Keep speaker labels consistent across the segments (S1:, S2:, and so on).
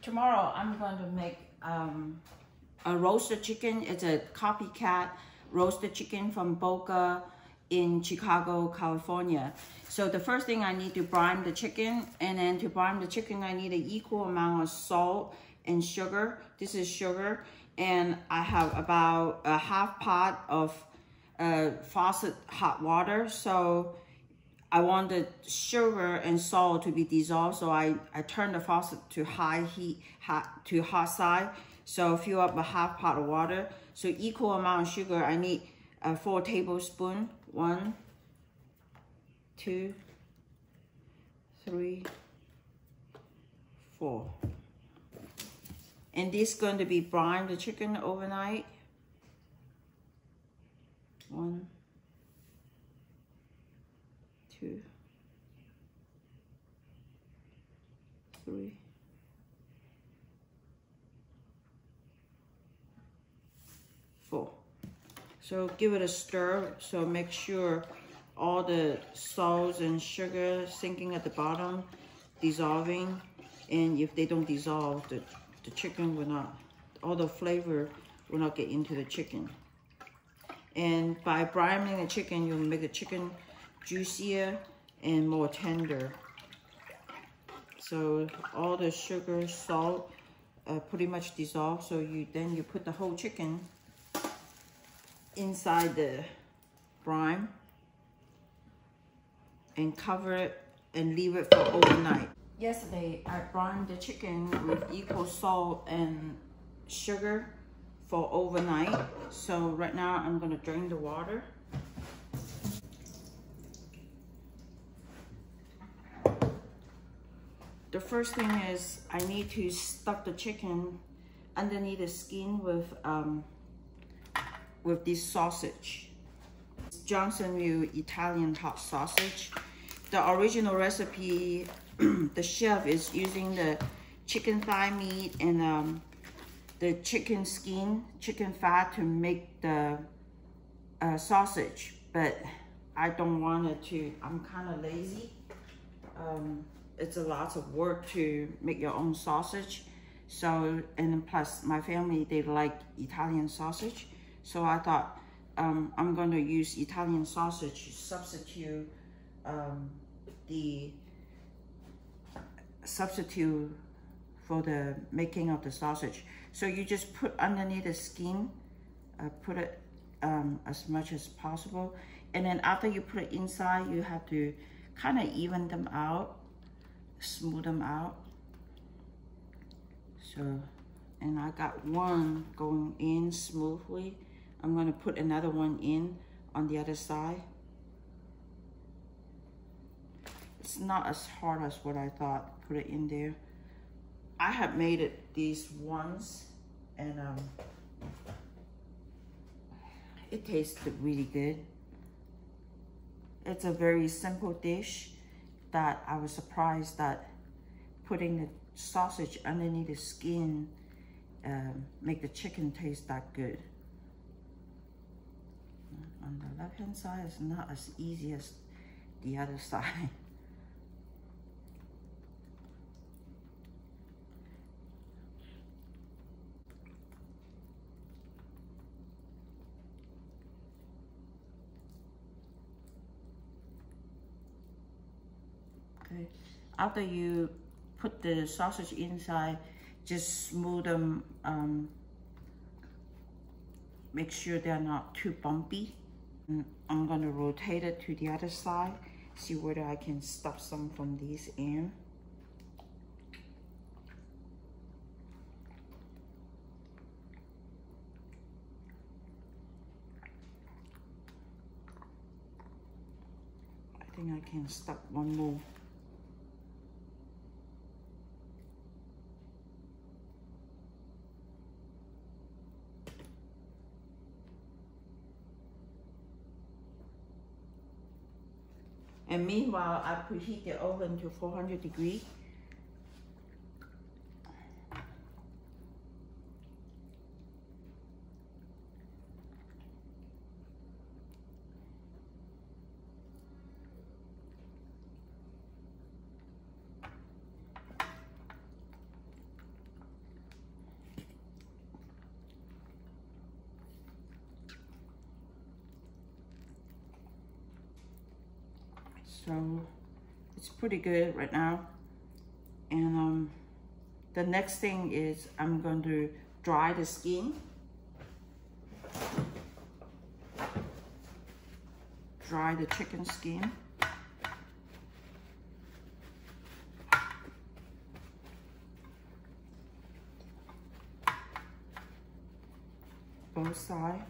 S1: Tomorrow I'm going to make a roasted chicken. It's a Copycat roasted chicken from Boka in Chicago, California. So the first thing I need to brine the chicken, and then to brine the chicken I need an equal amount of salt and sugar. This is sugar, and I have about a half pot of Faucet hot water. So I want the sugar and salt to be dissolved, so I turn the faucet to high heat, to hot side. So fill up a half pot of water. So equal amount of sugar, I need 4 tablespoons. 1, 2, 3, 4. And this is going to be brine the chicken overnight. 1, 2, 3, 4. So give it a stir, so make sure all the salts and sugar sinking at the bottom, dissolving. And if they don't dissolve, the chicken will not, all the flavor will not get into the chicken. And by brining the chicken, you'll make the chicken juicier and more tender. So all the sugar, salt, pretty much dissolved. So then you put the whole chicken inside the brine and cover it and leave it for overnight. Yesterday, I brined the chicken with equal salt and sugar for overnight. So right now, I'm gonna drain the water. The first thing is I need to stuff the chicken underneath the skin with this sausage. It's Johnsonville Italian hot sausage. The original recipe, the chef is using the chicken thigh meat and the chicken skin, chicken fat to make the sausage, but I don't want it to, I'm kind of lazy. It's a lot of work to make your own sausage. So, and plus my family, they like Italian sausage. So I thought I'm going to use Italian sausage to substitute for the making of the sausage. So you just put underneath the skin, put it as much as possible. And then after you put it inside, you have to kind of even them out, smooth them out. So, and I got one going in smoothly. I'm gonna put another one in on the other side. It's not as hard as what I thought, put it in there. I have made it these once, and it tasted really good. It's a very simple dish that I was surprised that putting the sausage underneath the skin make the chicken taste that good. On the left hand side, it's not as easy as the other side. Okay. After you put the sausage inside, just smooth them, make sure they're not too bumpy. And I'm gonna rotate it to the other side, see whether I can stuff some from this end. I think I can stuff one more. And meanwhile, I preheat the oven to 400 degrees. So it's pretty good right now. And the next thing is I'm going to dry the skin. Dry the chicken skin. Both sides.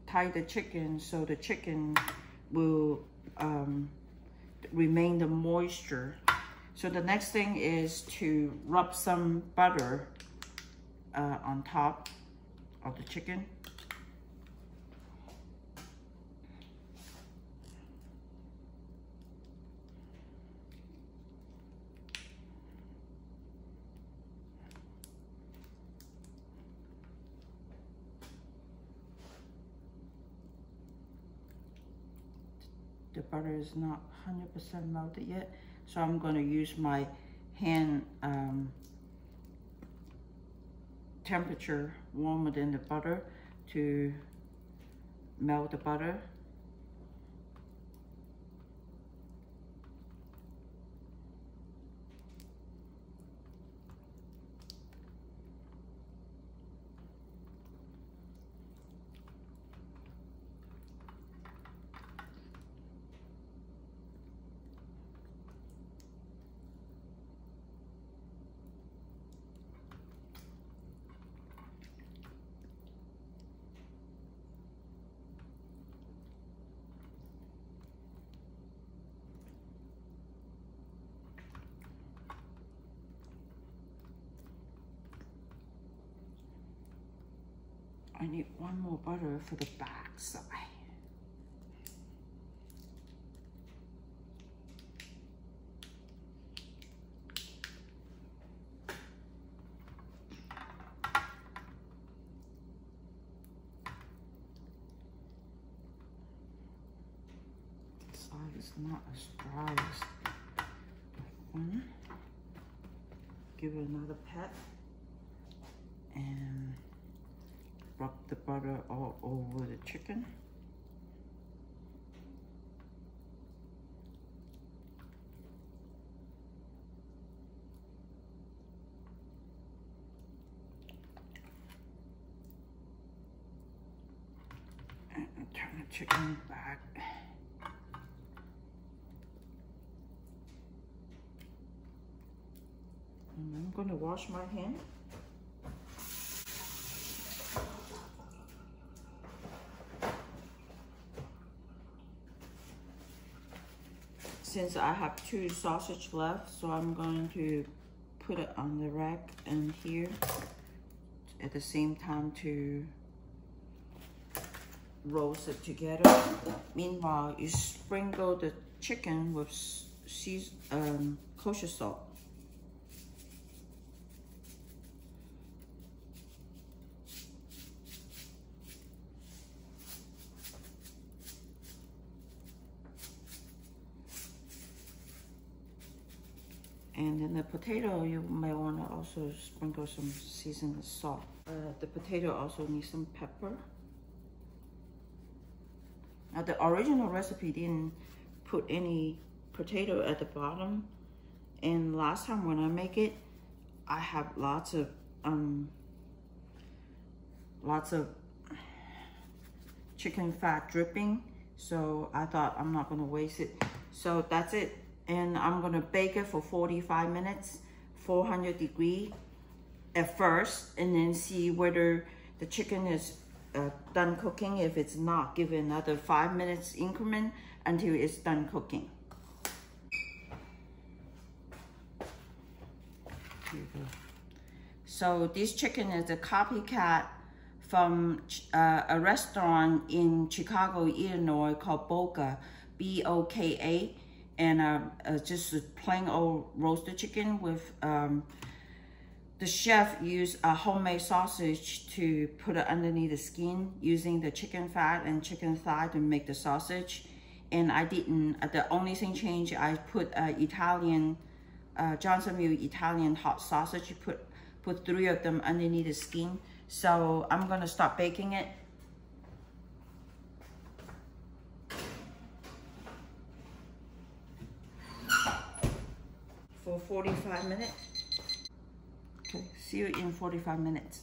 S1: Tie the chicken so the chicken will remain the moisture. So the next thing is to rub some butter on top of the chicken. The butter is not 100% melted yet, so I'm going to use my hand temperature warmer than the butter to melt the butter. I need one more butter for the back side. This side is not as dry as one. Give it another pat and rub the butter all over the chicken. And turn the chicken back. And I'm going to wash my hand. Since I have 2 sausage left, so I'm going to put it on the rack and here at the same time to roast it together. Meanwhile, you sprinkle the chicken with kosher salt. And then the potato, you may want to also sprinkle some seasoned salt. The potato also needs some pepper. Now the original recipe didn't put any potato at the bottom. And last time when I make it, I have lots of chicken fat dripping. So I thought I'm not gonna waste it. So that's it. And I'm gonna bake it for 45 minutes, 400 degrees at first, and then see whether the chicken is done cooking. If it's not, give it another 5 minutes increment until it's done cooking. Here you go. So this chicken is a Copycat from a restaurant in Chicago, Illinois called Boka, B-O-K-A. And just a plain old roasted chicken with, the chef used a homemade sausage to put it underneath the skin using the chicken fat and chicken thigh to make the sausage. And I didn't, the only thing changed, I put Italian, Johnsonville Italian hot sausage, put 3 of them underneath the skin. So I'm gonna start baking it for 45 minutes. Okay, see you in 45 minutes.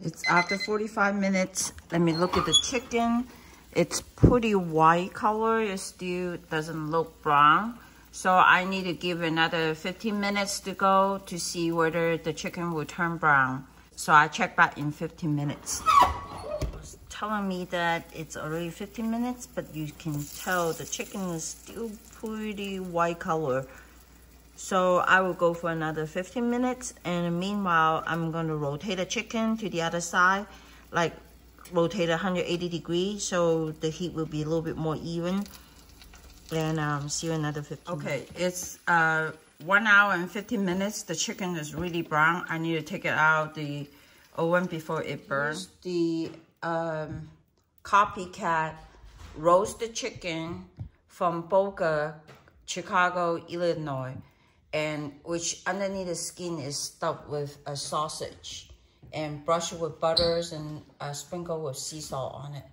S1: It's after 45 minutes. Let me look at the chicken. It's pretty white color. It still doesn't look brown. So I need to give another 15 minutes to go to see whether the chicken will turn brown. So I check back in 15 minutes. It's telling me that it's already 15 minutes, but you can tell the chicken is still pretty white color. So I will go for another 15 minutes. And meanwhile, I'm going to rotate the chicken to the other side, like rotate 180 degrees, so the heat will be a little bit more even. And see you another 15 minutes. Okay, it's 1 hour and 15 minutes. The chicken is really brown. I need to take it out of the oven before it burns. The Copycat roasted chicken from Boka Chicago, Illinois, and which underneath the skin is stuffed with a sausage and brushed with butters and sprinkled with sea salt on it.